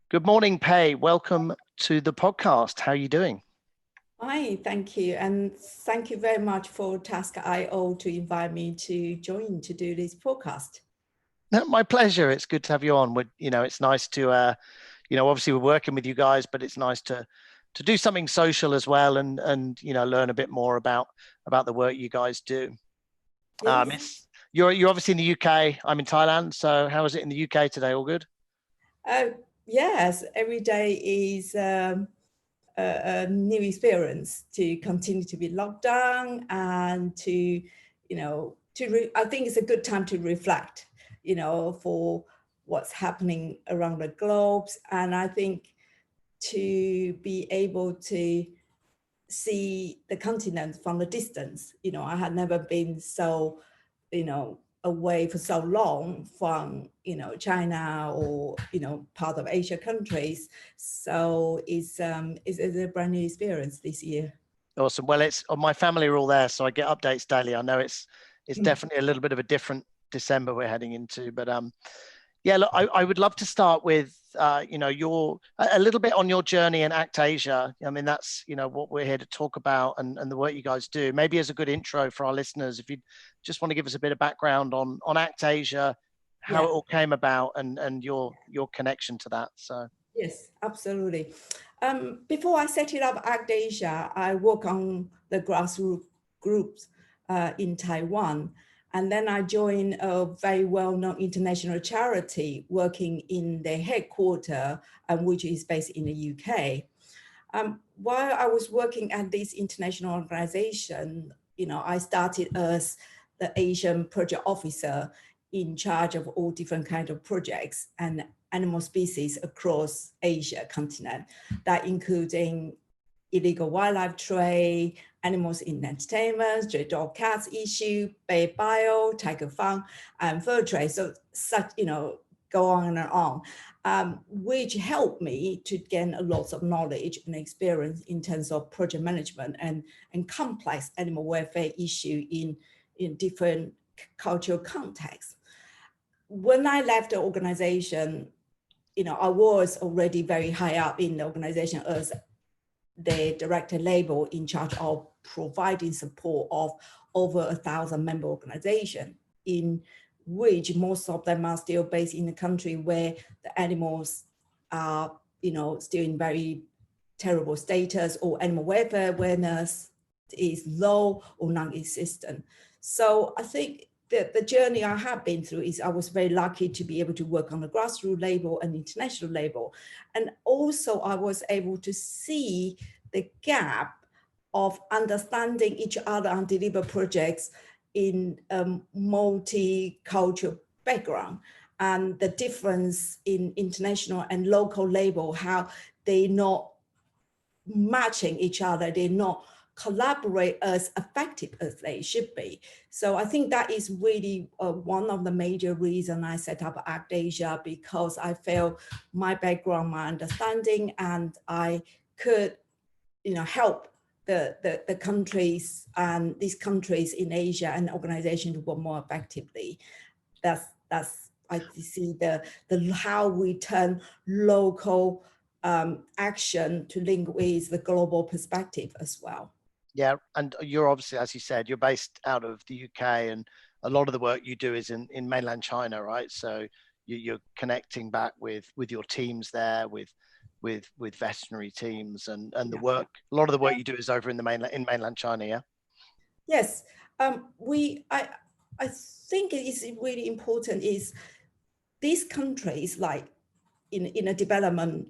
Good morning, Pei. Welcome to the podcast. How are you doing? Hi, thank you. And thank you very much for Task.io to invite me to join to do this podcast. No, my pleasure. It's good to have you on. It's nice to, obviously we're working with you guys, but it's nice to do something social as well and learn a bit more about the work you guys do. Yes. You're obviously in the UK. I'm in Thailand. So how is it in the UK today? All good? Yes, every day is a new experience to continue to be locked down and I think it's a good time to reflect, for what's happening around the globe. And I think to be able to see the continent from a distance, I had never been so, away for so long from, China or, part of Asia countries. So it's a brand new experience this year. Awesome. Well, my family are all there, so I get updates daily. I know it's definitely a little bit of a different December we're heading into, but yeah, look, I would love to start with a little bit on your journey in ACTAsia. I mean, that's what we're here to talk about and the work you guys do. Maybe as a good intro for our listeners, if you just want to give us a bit of background on ACTAsia, how it all came about, and your connection to that. So yes, absolutely. Before I set it up ACTAsia, I work on the grassroots groups in Taiwan. And then I joined a very well-known international charity working in their headquarters, which is based in the UK. While I was working at this international organization, I started as the Asian project officer in charge of all different kinds of projects and animal species across Asia continent, that including illegal wildlife trade, animals in entertainment, stray dog cats issue, Bay Bio, Tiger Farm, and fur trade. So such, go on and on, which helped me to gain a lot of knowledge and experience in terms of project management and complex animal welfare issue in different cultural contexts. When I left the organization, I was already very high up in the organization as the director label in charge of providing support of over 1,000 member organizations, in which most of them are still based in a country where the animals are, still in very terrible status, or animal welfare awareness is low or non-existent. So I think the journey I have been through is I was very lucky to be able to work on the grassroots level and international level. And also I was able to see the gap of understanding each other and deliver projects in a multicultural background, and the difference in international and local level, how they're not matching each other, they're not collaborate as effective as they should be. So I think that is really one of the major reasons I set up ACTAsia, because I felt my background, my understanding, and I could, help the countries and these countries in Asia and organizations to work more effectively. That's I see the how we turn local action to link with the global perspective as well. yeah, and you're obviously, as you said, you're based out of the UK, and a lot of the work you do is in mainland China, right? So you're connecting back with your teams there, with veterinary teams, and the work. A lot of the work you do is over in mainland China, yeah. Yes, I think it is really important is these countries, like in a development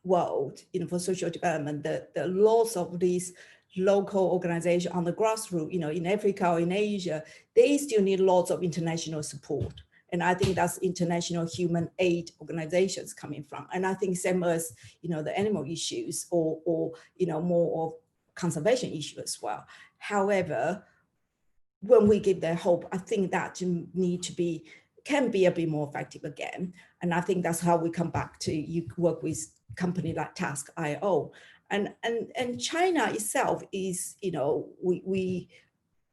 world, for social development, the loss of these local organizations on the grassroots, in Africa or in Asia, they still need lots of international support. And I think that's international human aid organizations coming from. And I think same as, the animal issues or more of conservation issue as well. However, when we give their hope, I think that can be a bit more effective again. And I think that's how we come back to, you work with company like Task.io. And China itself is, we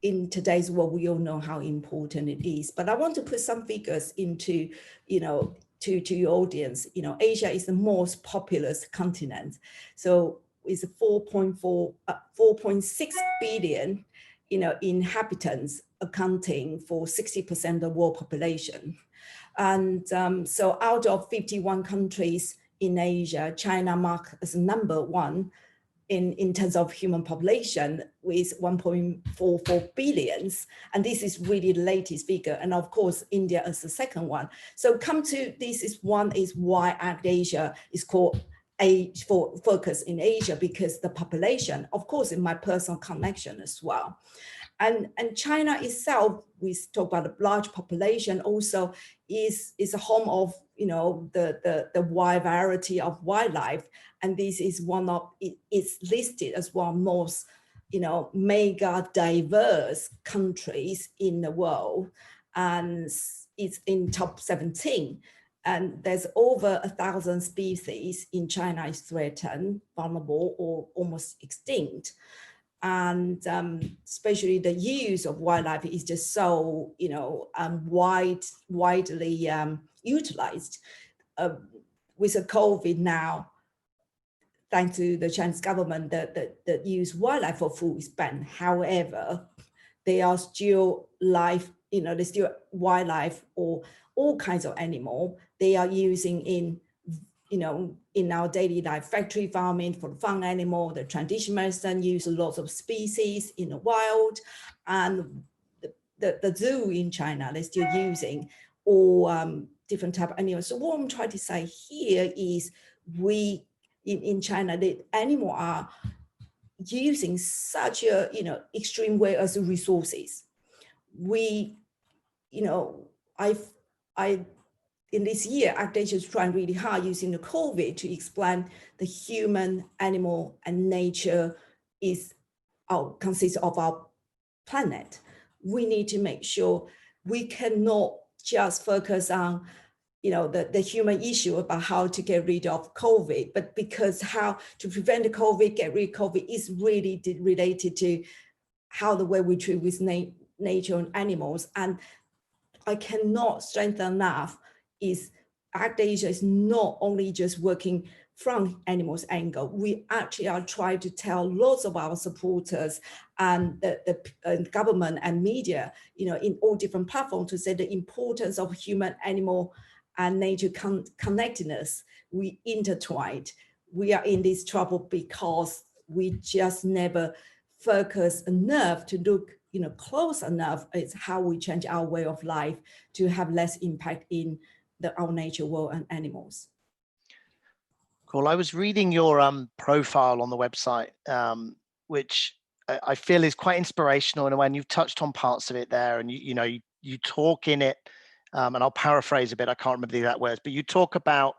in today's world, we all know how important it is. But I want to put some figures into, to your audience. Asia is the most populous continent. So it's 4.6 billion, inhabitants, accounting for 60% of the world population. And so out of 51 countries in Asia, China marks as number one in terms of human population with 1.44 billion. And this is really the latest figure. And of course, India is the second one. So this is why ACTAsia is called for focus in Asia, because the population, of course, in my personal connection as well. And China itself, we talk about a large population, also is a home of the wide variety of wildlife, and this is it's listed as one of the most mega diverse countries in the world, and it's in top 17. And there's over 1,000 species in China is threatened, vulnerable, or almost extinct. And especially the use of wildlife is just so widely utilized. With the COVID now, thanks to the Chinese government, that use wildlife for food is banned. However, they are still there's still wildlife or all kinds of animal they are using in our daily life. Factory farming for the farm animal, the traditional medicine use lots of species in the wild, and the zoo in China, they're still using all different type of animals. So what I'm trying to say here is in China, the animal are using such a extreme way as resources. In this year, ACTAsia is trying really hard using the COVID to explain the human, animal, and nature consists of our planet. We need to make sure we cannot just focus on the human issue about how to get rid of COVID, but because how to prevent the COVID, get rid of COVID is really related to how the way we treat with nature and animals. And I cannot strengthen enough is ACTAsia is not only just working from animals angle. We actually are trying to tell lots of our supporters and the government and media, in all different platforms, to say the importance of human, animal, and nature connectedness. We intertwined. We are in this trouble because we just never focus enough to look close enough at how we change our way of life to have less impact in our nature world and animals. Cool. I was reading your profile on the website, which I feel is quite inspirational in a way, and you've touched on parts of it there, and you talk in it, and I'll paraphrase a bit, I can't remember the exact words, but you talk about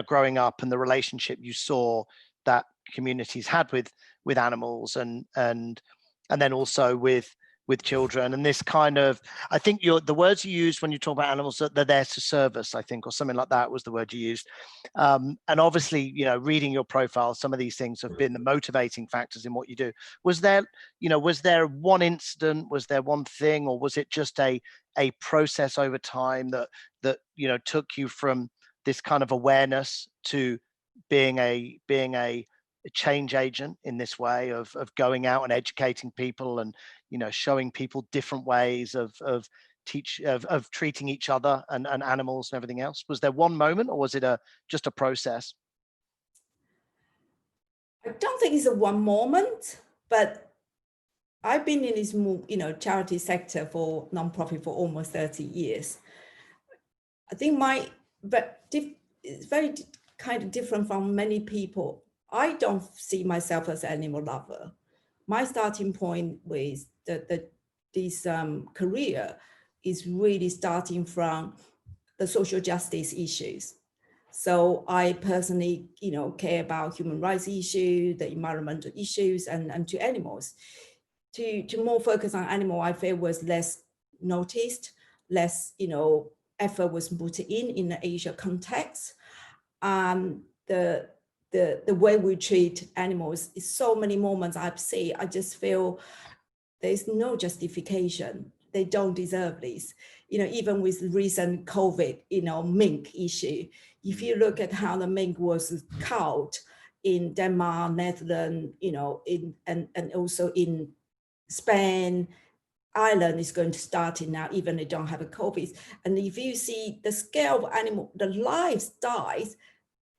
growing up and the relationship you saw that communities had with animals and then also with children, and this kind of, I think the words you used when you talk about animals, that they're there to serve us, I think, or something like that was the word you used. And obviously, reading your profile, some of these things have been the motivating factors in what you do. Was there one incident, was there one thing, or was it just a process over time that took you from this kind of awareness to being a change agent in this way of going out and educating people and showing people different ways of treating each other and animals and everything else? Was there one moment, or was it just a process? I don't think it's a one moment, but I've been in this charity sector for nonprofit for almost 30 years. I think it's very kind of different from many people. I don't see myself as an animal lover. My starting point with this career is really starting from the social justice issues. So I personally, care about human rights issues, the environmental issues, and to animals. To more focus on animal, I feel was less noticed, less, effort was put in the Asia context. The way we treat animals is so many moments I've seen. I just feel there's no justification. They don't deserve this. Even with recent COVID, mink issue, if you look at how the mink was culled in Denmark, Netherlands, and also in Spain, Ireland is going to start it now, even they don't have a COVID. And if you see the scale of animal, the lives dies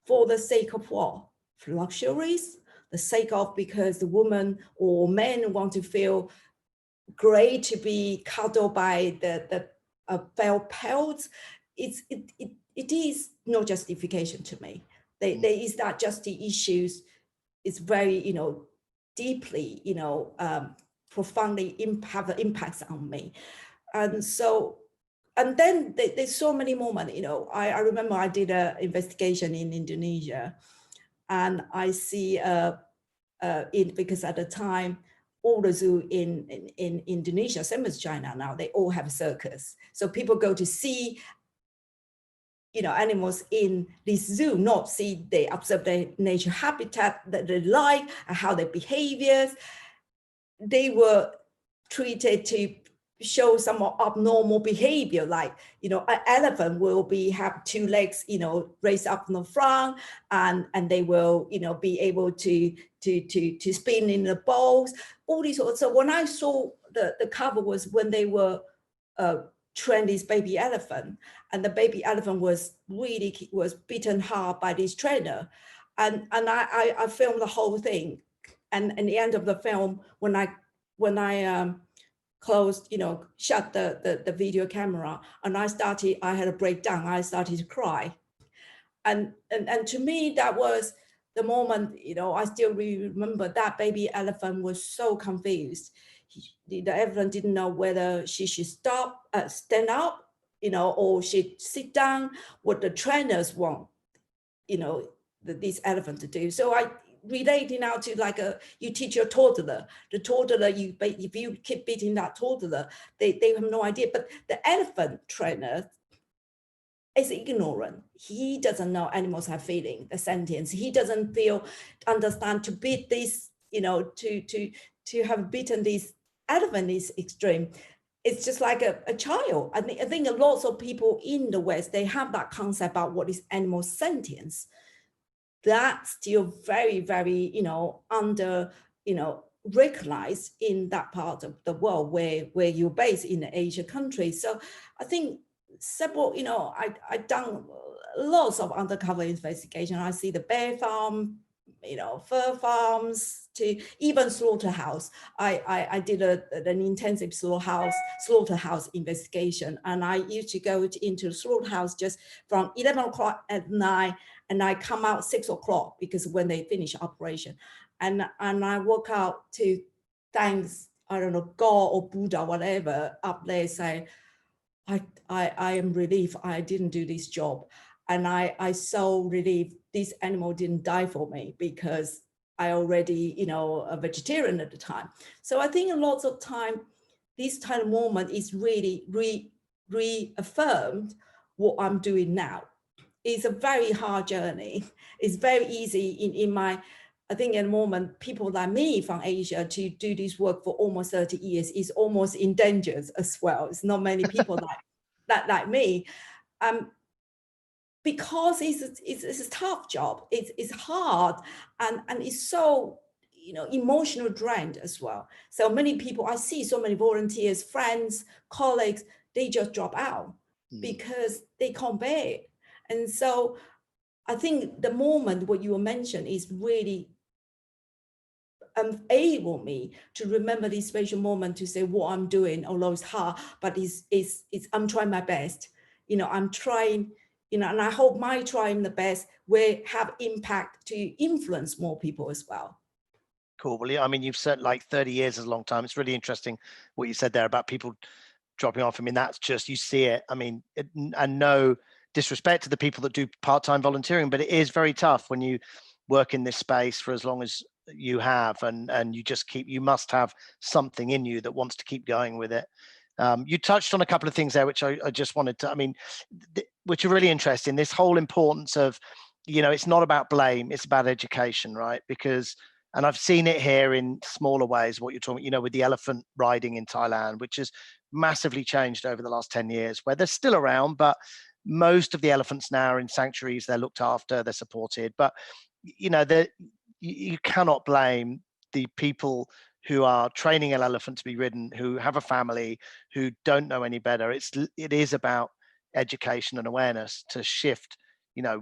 for the sake of what? Luxuries, the sake of because the woman or men want to feel great to be cuddled by the felt pelts. It is no justification to me. There is that just the issues is very, deeply, profoundly have impacts on me. And so, and then there's so many moments, I remember I did an investigation in Indonesia, and I see because at the time, all the zoo in Indonesia, same as China now, they all have a circus. So people go to see, animals in this zoo, not see, they observe their nature habitat, that they like, and how their behaviors. They were treated to show some abnormal behavior, like, an elephant will have two legs, raised up in the front, and they will, be able to spin in the bowls, all these. So when I saw the cover was when they were trained this baby elephant, and the baby elephant was beaten hard by this trainer, and I filmed the whole thing, and at the end of the film, when I closed, shut the video camera, and I had a breakdown. I started to cry. And to me, that was the moment, I still remember that baby elephant was so confused. The elephant didn't know whether she should stand up, or she'd sit down, what the trainers want, this elephant to do. So I relating now to like you teach your toddler, if you keep beating that toddler, they have no idea. But the elephant trainer is ignorant. He doesn't know animals have feeling, the sentience. He doesn't understand to beat this, to have beaten this elephant is extreme. It's just like a child. I think a lot of people in the West, they have that concept about what is animal sentience. That's still very, very, under, recognized in that part of the world where you're based in the Asian countries. So I think several, I've done lots of undercover investigation. I see the bear farm, fur farms, to even slaughterhouse. I did an intensive slaughterhouse investigation, and I used to go into the slaughterhouse just from 11 o'clock at night, and I come out 6 o'clock because when they finish operation, and I walk out to thanks, I don't know, God or Buddha, whatever, up there, say, I am relieved I didn't do this job. And I so relieved this animal didn't die for me, because I already, a vegetarian at the time. So I think a lot of time, this kind of moment is really reaffirmed what I'm doing now. It's a very hard journey. It's very easy in my, I think at the moment, people like me from Asia to do this work for almost 30 years is almost endangered as well. It's not many people like me. Because it's a tough job. It's hard, and it's so, emotional drained as well. So many people, I see so many volunteers, friends, colleagues, they just drop out because they can't bear it. And so I think the moment what you mentioned is really enable me to remember this special moment to say what I'm doing, although it's hard, but it's I'm trying my best. I'm trying, and I hope my trying the best will have impact to influence more people as well. Cool. Well, I mean, you've said like 30 years is a long time. It's really interesting what you said there about people dropping off. I mean, that's just, you see it. I mean, and no disrespect to the people that do part-time volunteering, but it is very tough when you work in this space for as long as you have, and you must have something in you that wants to keep going with it. You touched on a couple of things there, which I just wanted to, I mean, which are really interesting. This whole importance of, it's not about blame, it's about education, right? Because And I've seen it here in smaller ways, what you're talking, with the elephant riding in Thailand, which has massively changed over the last 10 years, where they're still around, but most of the elephants now are in sanctuaries, they're looked after, they're supported. But, you cannot blame the people who are training an elephant to be ridden, who have a family, who don't know any better. It is about education and awareness to shift,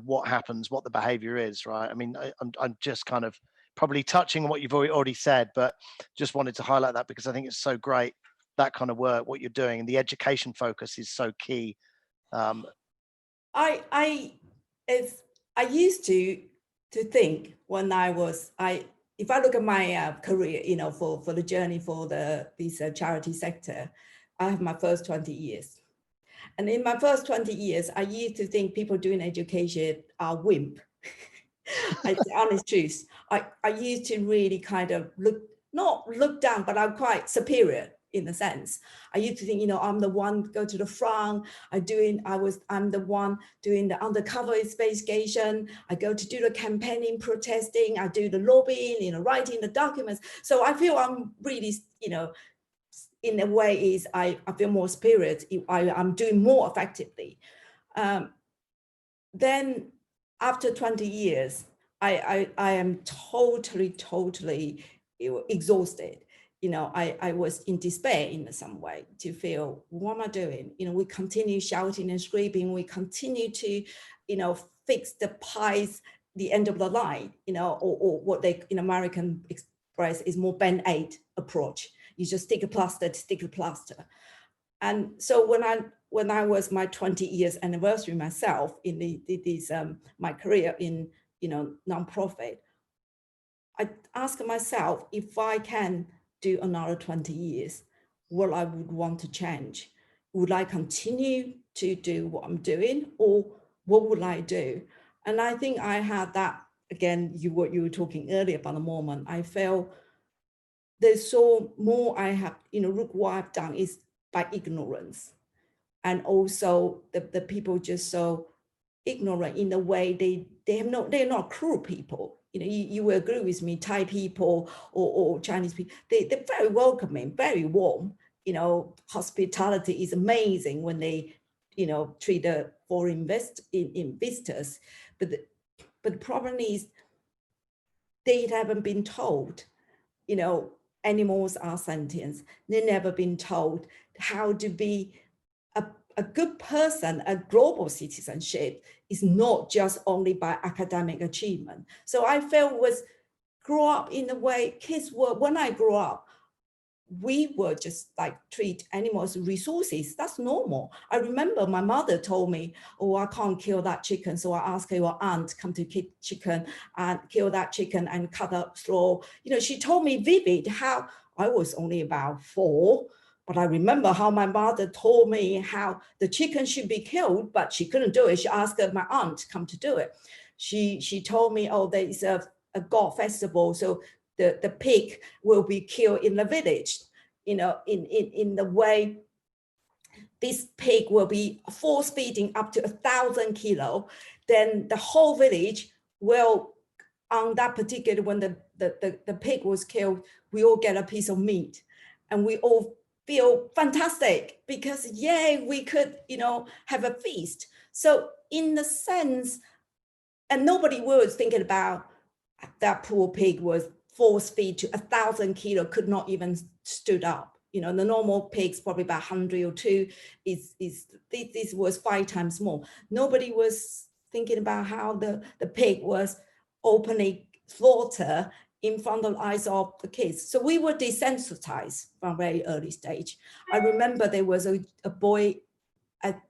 what happens, what the behavior is, right? I mean, I'm just kind of probably touching on what you've already said, but just wanted to highlight that because I think it's so great, that kind of work, what you're doing, and the education focus is so key. I used to think when if I look at my career, for the journey for this charity sector, I have my first 20 years. And in my first 20 years, I used to think people doing education are wimp. It's the honest truth. I used to really kind of not look down, but I'm quite superior in a sense. I used to think, I'm the one go to the front. I'm the one doing the undercover investigation. I go to do the campaigning, protesting. I do the lobbying, writing the documents. So I feel I'm really, in a way I feel more superior. I'm doing more effectively. Then after 20 years, I am totally exhausted. I was in despair in some way to feel, what am I doing? We continue shouting and screaming. We continue to, fix the pies, the end of the line, or what they in American express is more Band-Aid approach. You just stick a plaster to stick a plaster. And so when I was my 20 years anniversary myself in my career in nonprofit, I asked myself if I can do another 20 years, what I would want to change. Would I continue to do what I'm doing, or what would I do? And I think I had that, again, what you were talking earlier about the moment. I felt there's so more I have, look what I've done is by ignorance. And also the people just so ignorant in the way they're not cruel people. You will agree with me, Thai people or Chinese people, they're very welcoming, very warm. Hospitality is amazing when they, treat the foreign investors. But the problem is they haven't been told, animals are sentient. They've never been told how to be a good person. A global citizenship is not just only by academic achievement. So I felt grow up in the way kids were. When I grew up, we were just like treat animals resources. That's normal. I remember my mother told me, oh, I can't kill that chicken. So I asked your aunt come to kill chicken and kill that chicken and cut up straw. She told me vivid how I was only about 4, but I remember how my mother told me how the chicken should be killed, but she couldn't do it. She asked my aunt come to do it. She told me, oh, there is a god festival. So the pig will be killed in the village, in the way this pig will be force feeding up to 1,000 kilos. Then the whole village will, on that particular, when the pig was killed, we all get a piece of meat, and we all feel fantastic because yay, we could, have a feast. So in the sense, and nobody was thinking about that poor pig was force feed to 1,000 kilos, could not even stood up. The normal pigs probably about 100 or 2. This was 5 times more. Nobody was thinking about how the pig was openly slaughtered in front of the eyes of the kids. So we were desensitized from a very early stage. I remember there was a boy at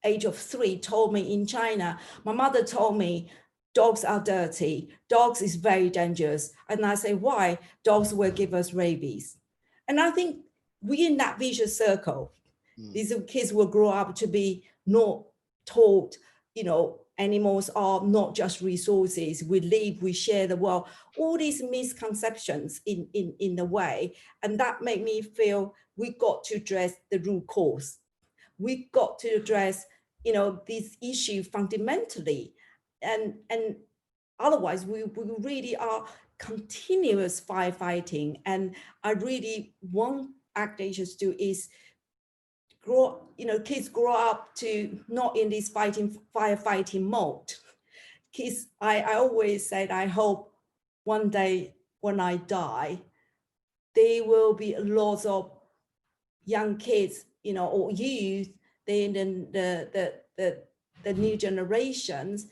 age of 3 told me in China, my mother told me, dogs are dirty. Dogs is very dangerous. And I say, why? Dogs will give us rabies. And I think we in that vicious circle, these kids will grow up to be not taught, animals are not just resources. We live, we share the world. All these misconceptions in the way. And that made me feel we got to address the root cause. We got to address, this issue fundamentally. And otherwise, we really are continuous firefighting. And I really want ACTAsia to do is kids grow up to not in this firefighting mode. Kids, I always said, I hope one day when I die, there will be lots of young kids, or youth, the new generations,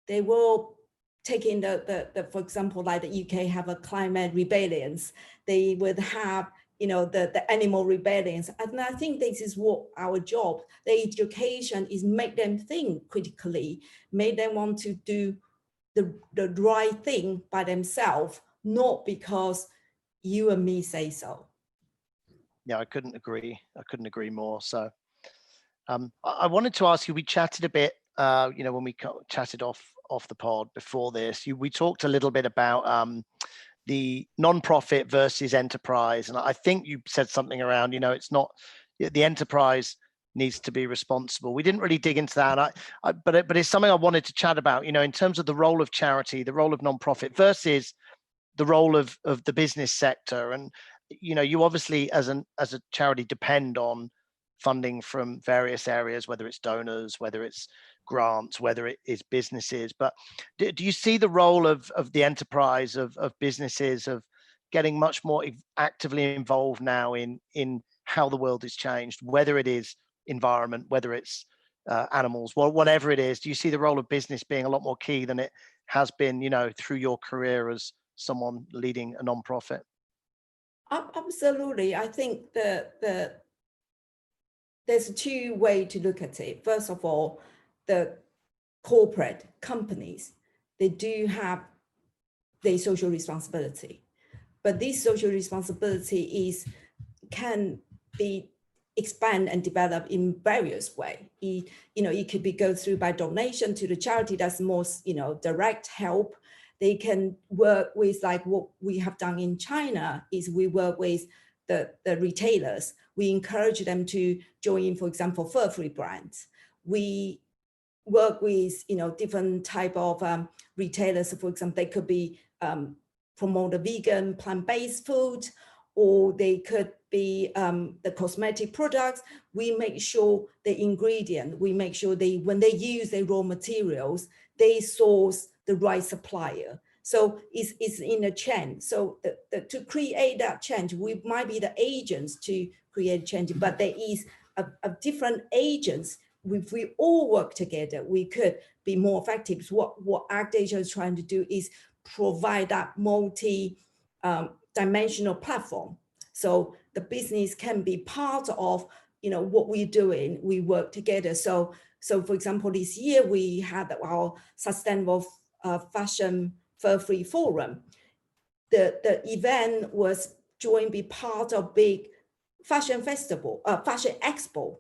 they will take in for example, like the UK have a climate rebellions. They would have, the animal rebellions. And I think this is what our job, the education is, make them think critically, make them want to do the right thing by themselves, not because you and me say so. Yeah, I couldn't agree more. So I wanted to ask you, we chatted a bit, when we chatted off the pod before this, we talked a little bit about the non-profit versus enterprise. And I think you said something around, it's not, the enterprise needs to be responsible. We didn't really dig into that, but it's something I wanted to chat about, in terms of the role of charity, the role of non-profit versus the role of the business sector. And, you obviously as a charity depend on funding from various areas, whether it's donors, whether it's grants, whether it is businesses. But do you see the role of the enterprise, of businesses, of getting much more actively involved now in how the world has changed, whether it is environment, whether it's animals, well, whatever it is? Do you see the role of business being a lot more key than it has been, through your career as someone leading a non-profit? Absolutely. I think that there's two ways to look at it. First of all, the corporate companies, they do have their social responsibility, but this social responsibility can be expand and develop in various ways. It could be go through by donation to the charity that's most, direct help. They can work with, like what we have done in China is we work with the retailers. We encourage them to join, for example, fur-free brands. We work with, different type of retailers. For example, they could be promote the vegan, plant-based food, or they could be the cosmetic products. We make sure the ingredient, we make sure when they use their raw materials, they source the right supplier. So it's in a chain. So to create that change, we might be the agents to create change, but there is a different agents. If we all work together, we could be more effective. What ACTAsia is trying to do is provide that multi-dimensional platform. So the business can be part of, what we're doing. We work together. So for example, this year we had our sustainable fashion fur-free forum. The event was joined be part of big fashion festival, fashion expo.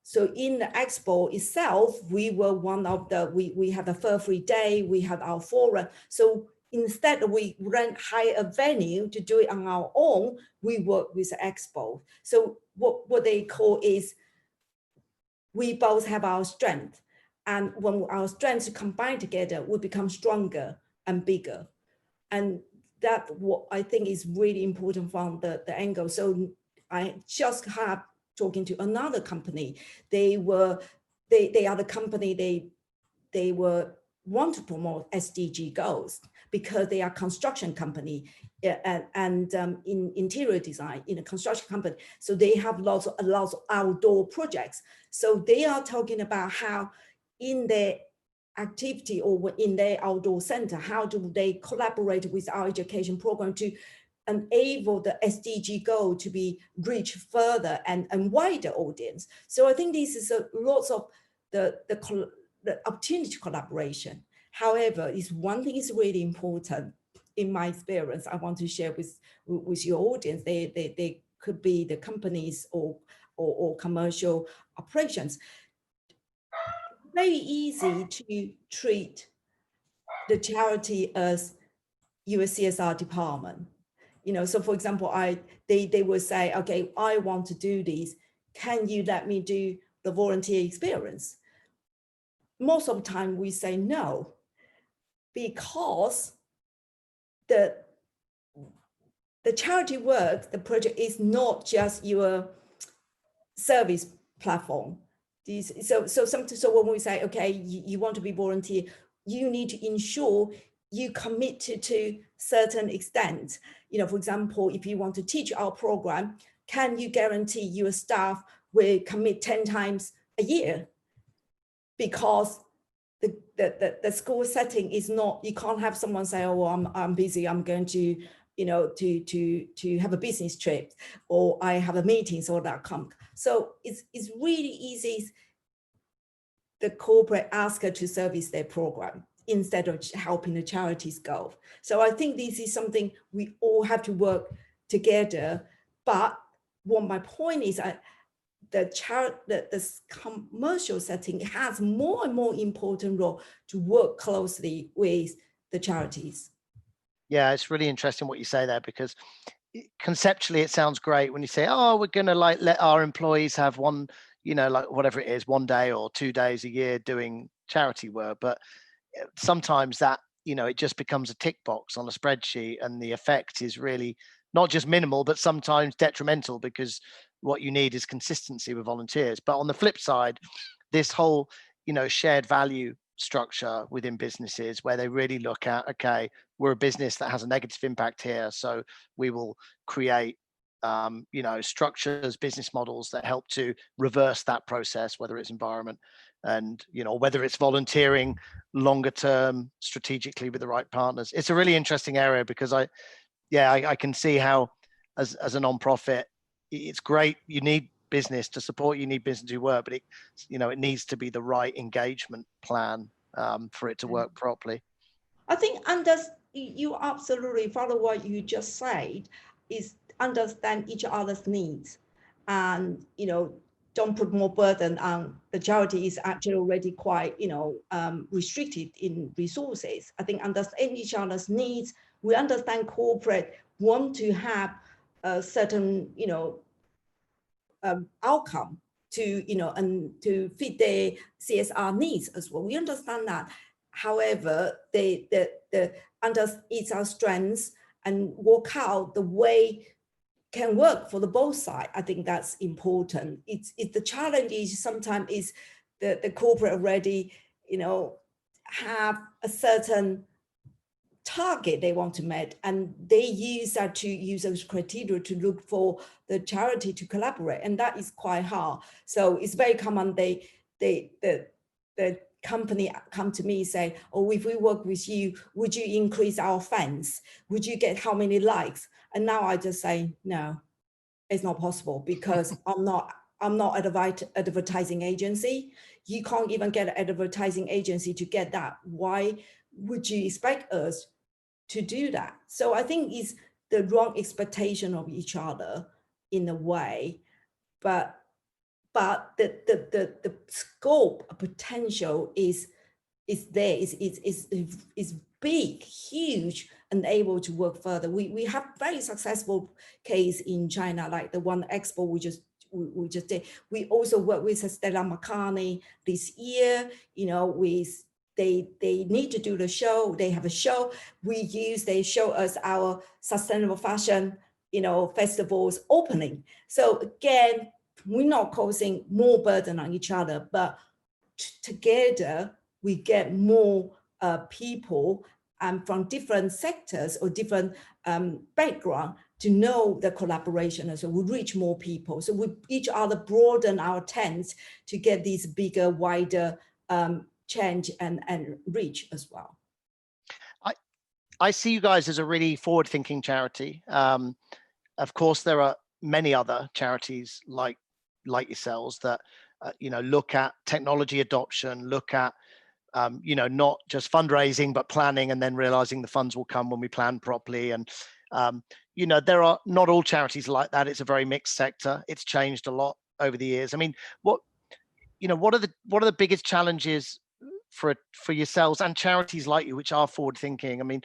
So in the expo itself, we were one of we had a fur-free day, we had our forum. So instead we hire a venue to do it on our own, we work with the expo. So what they call is, we both have our strength. And when our strengths combine together, we become stronger and bigger. And that what I think is really important from the angle. So I just have talking to another company. They are the company, they were want to promote SDG goals because they are construction company and in interior design in a construction company. So they have lots of outdoor projects. So they are talking about how in their activity or in their outdoor center, how do they collaborate with our education program to enable the SDG goal to be reached further and wider audience. So I think this is lots of the opportunity to collaboration. However, is one thing is really important in my experience. I want to share with your audience. They could be the companies or commercial operations. Very easy to treat the charity as your CSR department. So for example, they will say, okay, I want to do this. Can you let me do the volunteer experience? Most of the time we say no, because the charity work, the project is not just your service platform. So when we say, okay, you want to be volunteer, you need to ensure you commit to certain extent. For example, if you want to teach our program, can you guarantee your staff will commit 10 times a year? Because the school setting is not, you can't have someone say, oh, I'm busy, I'm going to, to have a business trip, or I have a meeting, so that come. So it's really easy, the corporate ask her to service their program instead of helping the charities go. So I think this is something we all have to work together. But what my point is, the commercial setting has more and more important role to work closely with the charities. Yeah, it's really interesting what you say there, because conceptually it sounds great when you say, oh, we're going to like let our employees have one, like whatever it is, 1 day or 2 days a year doing charity work. But sometimes that, it just becomes a tick box on a spreadsheet, and the effect is really not just minimal, but sometimes detrimental, because what you need is consistency with volunteers. But on the flip side, this whole, shared value structure within businesses, where they really look at, okay, we're a business that has a negative impact here, so we will create structures, business models that help to reverse that process, whether it's environment and whether it's volunteering longer term strategically with the right partners. It's a really interesting area, because I can see how as a non-profit, it's great, you need business to support, you need business to work, but it needs to be the right engagement plan for it to work properly. I think you absolutely follow what you just said, is understand each other's needs, and don't put more burden on the charity is actually already quite restricted in resources. I think understand each other's needs. We understand corporate want to have a certain outcome to and to fit their CSR needs as well. We understand that. However, they it's our strengths and work out the way can work for the both sides. I think that's important. It's the challenge is sometimes is the corporate already have a certain target they want to meet, and they use that to use those criteria to look for the charity to collaborate, and that is quite hard. So it's very common the company come to me say, oh, if we work with you, would you increase our fans? Would you get how many likes? And now I just say, no, it's not possible, because I'm not advertising agency. You can't even get an advertising agency to get that. Why would you expect us to do that? So I think it's the wrong expectation of each other in a way, but the scope of potential is there, is big, huge, and able to work further. We have very successful case in China, like the one expo we just did. We also work with Stella McCartney this year, with they need to do the show. They have a show. They show us our sustainable fashion, festivals opening. So again, we're not causing more burden on each other, but together we get more people from different sectors or different background to know the collaboration, and so we reach more people. So we each other broaden our tents to get these bigger, wider change and reach as well. I see you guys as a really forward-thinking charity. Of course, there are many other charities like yourselves that look at technology adoption, look at not just fundraising but planning, and then realizing the funds will come when we plan properly. And there are not all charities like that. It's a very mixed sector. It's changed a lot over the years. I mean, what are the biggest challenges for yourselves and charities like you, which are forward thinking? I mean,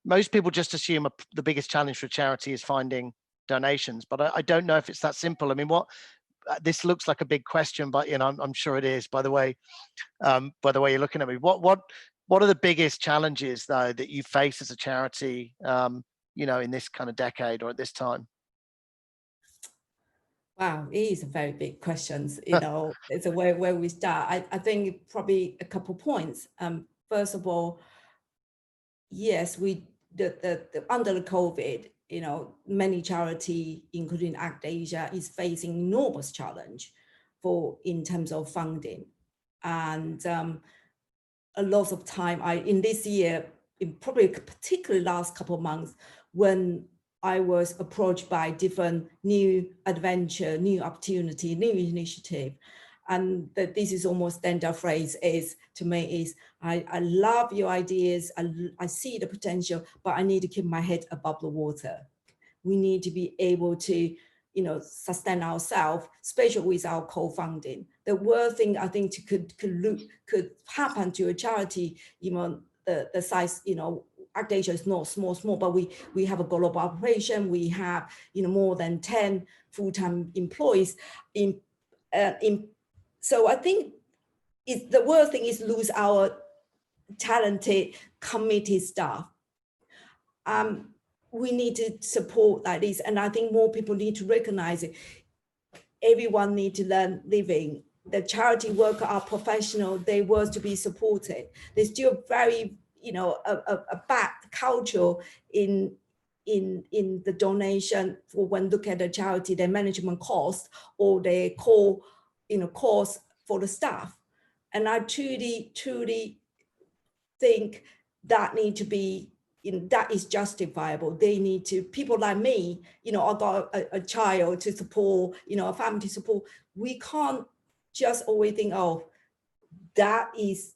most people just assume the biggest challenge for a charity is finding donations, but I don't know if it's that simple. I mean, this looks like a big question, but I'm sure it is by the way you're looking at me. What What are the biggest challenges, though, that you face as a charity, in this kind of decade or at this time? Wow, it is a very big question. It's a way where we start. I think probably a couple points. First of all, yes, under the COVID, many charity, including ACTAsia, is facing enormous challenge in terms of funding. And a lot of time, in this year, in probably particularly last couple of months, when I was approached by different new adventure, new opportunity, new initiative. And that this is almost standard phrase to me is, I love your ideas, I see the potential, but I need to keep my head above the water. We need to be able to sustain ourselves, especially with our co-funding. The worst thing I think could happen to a charity, the size, ACTAsia is not small, but we have a global operation. We have more than 10 full-time employees. So I think the worst thing is lose our talented, committed staff. We need to support like this, and I think more people need to recognize it. Everyone needs to learn living. The charity workers are professional. They want to be supported. There's still very, a bad culture in the donation for when look at the charity, their management cost or their core, cost for the staff. And I truly think that need to be, that is justifiable. They need to, people like me, I got a child to support, a family to support. We can't just always think, oh, that is,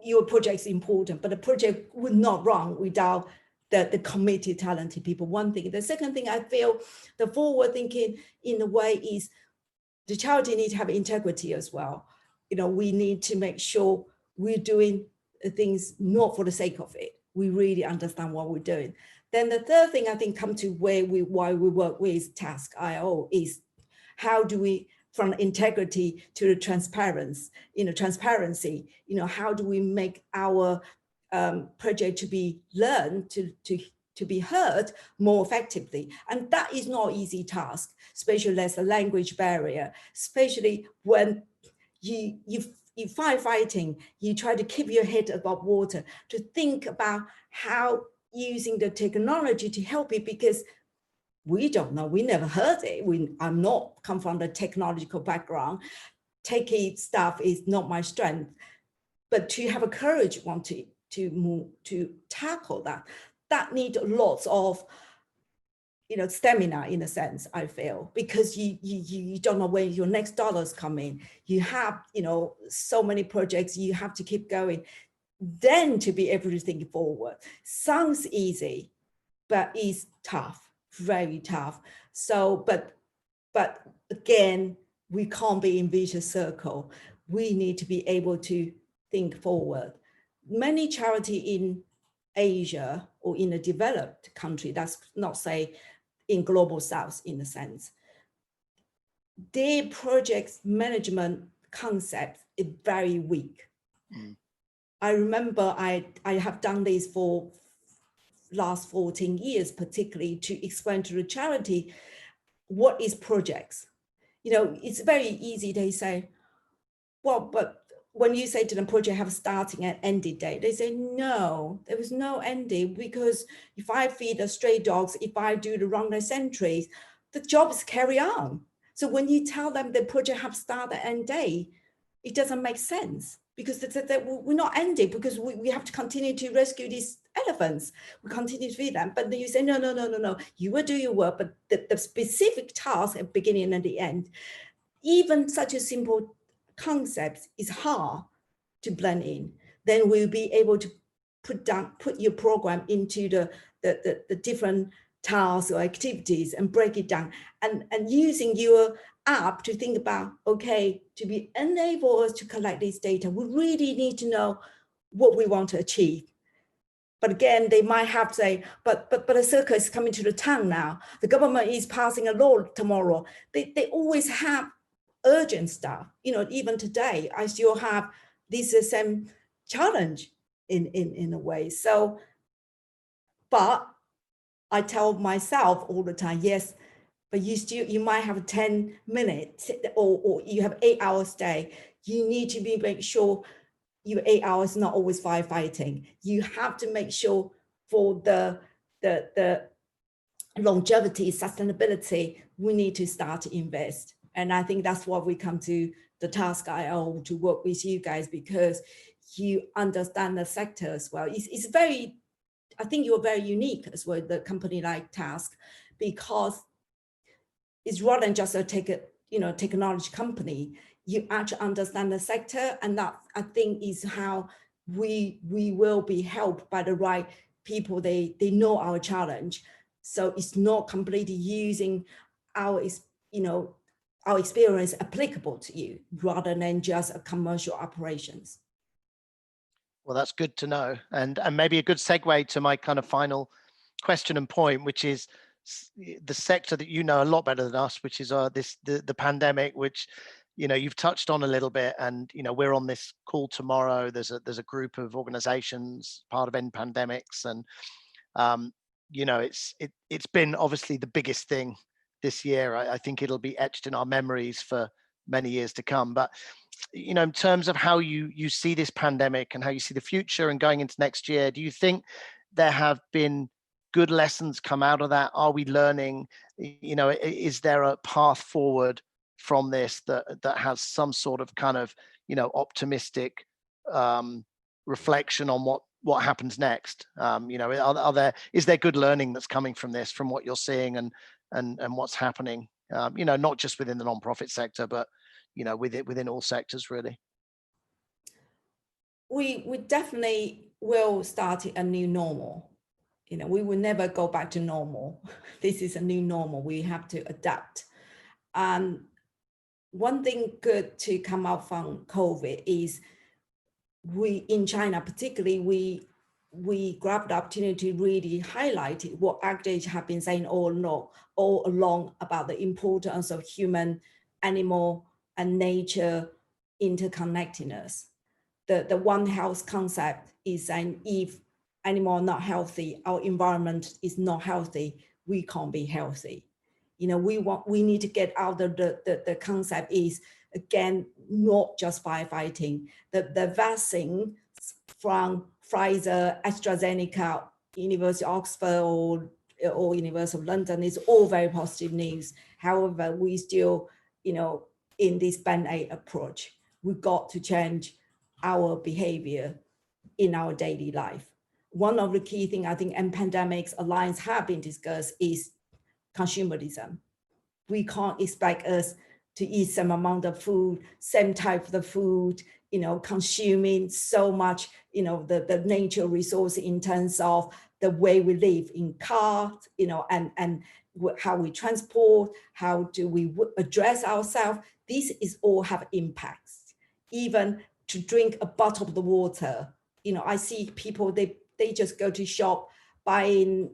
your project is important, but the project would not run without the committed, talented people. One thing. The second thing I feel, the forward thinking in a way is the charity needs to have integrity as well. We need to make sure we're doing things not for the sake of it. We really understand what we're doing. Then the third thing I think come to why we work with Task.io is how do we, from integrity to the transparency, how do we make our project to be learned, to be heard more effectively? And that is not an easy task, especially there's a language barrier, especially when you firefighting, you try to keep your head above water, to think about how using the technology to help it, because we don't know, we never heard it. I'm not come from the technological background. Techie stuff is not my strength, but to have a courage want to tackle that need lots of stamina in a sense, I feel, because you don't know where your next dollars come in. You have, so many projects, you have to keep going. Then to be able to think forward. Sounds easy, but it's tough, very tough. So, but again, we can't be in vicious circle. We need to be able to think forward. Many charity in Asia or in a developed country, that's not say in global south in a sense, their projects management concept is very weak. I remember I have done this for last 14 years, particularly to explain to the charity what is projects. It's very easy. They say, well, but when you say to them project have starting and ending date, they say, no, there was no ending, because if I feed the stray dogs, if I do the wrong entries, the jobs carry on. So when you tell them the project have start and end date, it doesn't make sense, because we're not ending, because we have to continue to rescue these elephants. We continue to feed them. But then you say, no, you will do your work, but the specific task at the beginning and the end, even such a simple concept is hard to blend in. Then we'll be able to put your program into the different tasks or activities and break it down, and using your app to think about, okay, to be enable us to collect this data, we really need to know what we want to achieve. But again, they might have to say, but a circus is coming to the town now. The government is passing a law tomorrow. They always have urgent stuff. Even today, I still have this same challenge in a way. So, but I tell myself all the time, yes, but you might have 10 minutes or you have 8 hours a day. You need to make sure your 8 hours not always firefighting. You have to make sure for the longevity, sustainability, we need to start to invest. And I think that's what we come to the task IO to work with you guys, because you understand the sector as well. It's very, I think you're very unique as well, the company like Task, because it's rather than just a technology company. You actually understand the sector, and that I think is how we will be helped by the right people. They know our challenge, so it's not completely using our experience applicable to you rather than just a commercial operations. Well, that's good to know, and maybe a good segue to my kind of final question and point, which is the sector that you know a lot better than us, which is the pandemic, which you've touched on a little bit. And we're on this call tomorrow. There's a group of organizations part of End Pandemics, and it's been obviously the biggest thing this year. I think it'll be etched in our memories for many years to come. But in terms of how you see this pandemic and how you see the future and going into next year, do you think there have been good lessons come out of that? Are we learning? Is there a path forward from this that has some sort of kind of optimistic reflection on what happens next? Is there good learning that's coming from this, from what you're seeing and what's happening? Not just within the nonprofit sector, but within all sectors, really. We definitely will start a new normal. We will never go back to normal. This is a new normal. We have to adapt. And one thing good to come out from COVID is in China particularly, we grabbed the opportunity to really highlight what ACTAsia have been saying all along about the importance of human, animal, and nature interconnectedness. The One Health concept is saying if animal are not healthy, our environment is not healthy, we can't be healthy. We need to get out of the concept is, again, not just firefighting. The vaccine from Pfizer, AstraZeneca, University of Oxford or University of London is all very positive news. However, we still, in this Band-Aid approach, we've got to change our behavior in our daily life. One of the key things I think End Pandemics Alliance have been discussed is consumerism. We can't expect us to eat some amount of food, same type of food, consuming so much, the nature resource in terms of the way we live in cars, and how we transport, how do we address ourselves. These is all have impacts. Even to drink a bottle of the water, I see people, they just go to shop buying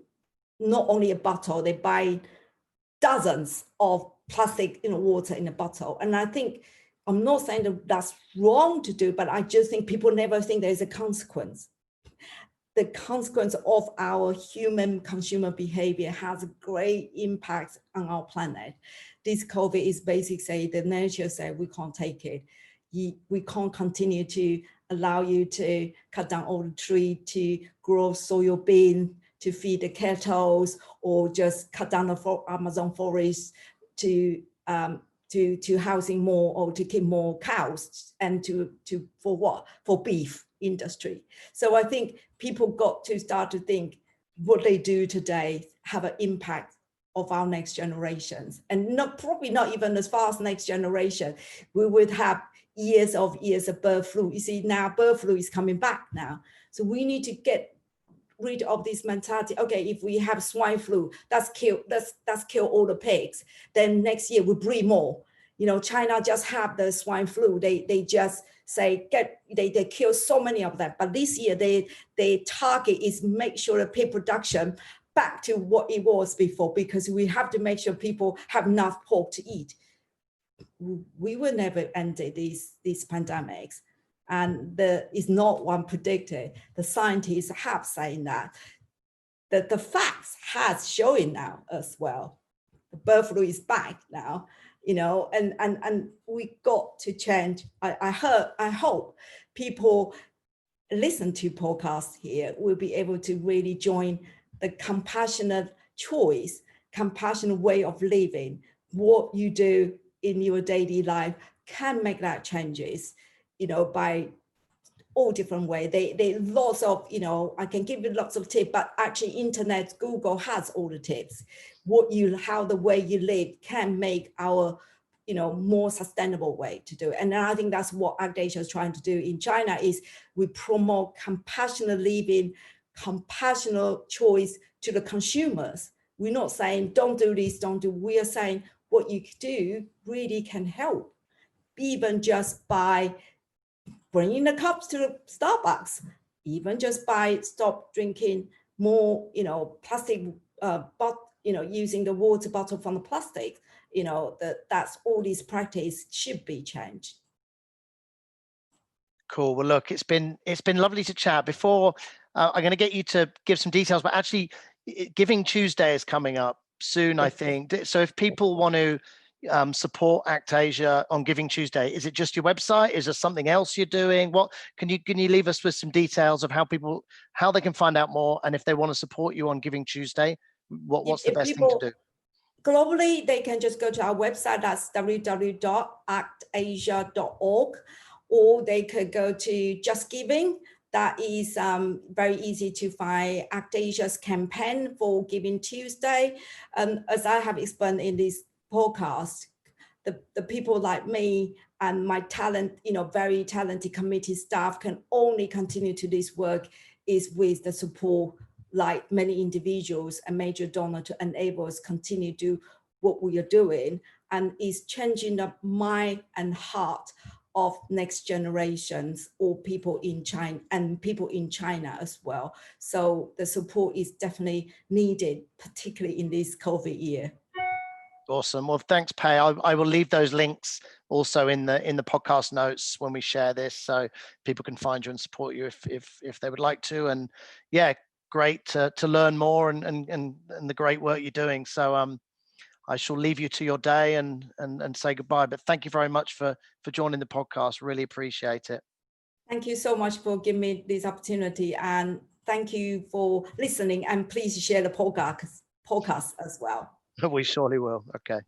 not only a bottle, they buy dozens of plastic water in a bottle. And I think, I'm not saying that that's wrong to do, but I just think people never think there's a consequence. The consequence of our human consumer behavior has a great impact on our planet. This COVID is basically saying the nature said we can't take it. We can't continue to allow you to cut down all the tree to grow soya bean to feed the cattle, or just cut down the Amazon forest to housing more or to keep more cows and for what? For beef industry. So I think people got to start to think what they do today have an impact of our next generations, and probably not even as fast next generation. We would have years of bird flu. You see, now bird flu is coming back now. So we need to get rid of this mentality. Okay, if we have swine flu, that's kill all the pigs. Then next year we breed more. China just have the swine flu. They just say they kill so many of them. But this year they target is make sure the pig production back to what it was before, because we have to make sure people have enough pork to eat. We will never end these pandemics. and it's not one predicted. The scientists have saying that the facts has showing now as well. The bird flu is back now, you know, and we got to change. I hope people listen to podcasts here will be able to really join the compassionate choice, compassionate way of living. What you do in your daily life can make that changes, you know, by all different ways. They lots of, you know, I can give you lots of tips, but actually internet, Google has all the tips. How the way you live can make our, you know, more sustainable way to do it. And I think that's what ACTAsia is trying to do in China, is we promote compassionate living, compassionate choice to the consumers. We're not saying don't do this, don't do. We are saying what you do really can help, even just by bringing the cups to the Starbucks, even just by stop drinking more, you know, plastic, you know, using the water bottle from the plastic, you know, that's all these practice should be changed. Cool. Well, look, it's been lovely to chat. Before I'm going to get you to give some details, but actually, Giving Tuesday is coming up soon, I think. So if people want to support ACTAsia on Giving Tuesday, is it just your website? Is there something else you're doing? What can you leave us with some details of how they can find out more, and if they want to support you on Giving Tuesday, what's the best thing to do? Globally, they can just go to our website. That's www.actasia.org, or they could go to Just Giving. That is very easy to find ACTAsia's campaign for Giving Tuesday. As I have explained in this podcast, the people like me and my talent, you know, very talented committee staff can only continue to this work is with the support like many individuals and major donors to enable us continue to do what we are doing, and is changing the mind and heart of next generations or people in China and people in China as well. So the support is definitely needed, particularly in this COVID year. Awesome. Well, thanks, Pei. I will leave those links also in the podcast notes when we share this, so people can find you and support you if they would like to. And yeah, great to learn more and the great work you're doing. So I shall leave you to your day and say goodbye. But thank you very much for joining the podcast. Really appreciate it. Thank you so much for giving me this opportunity, and thank you for listening. And please share the podcast as well. We surely will. Okay.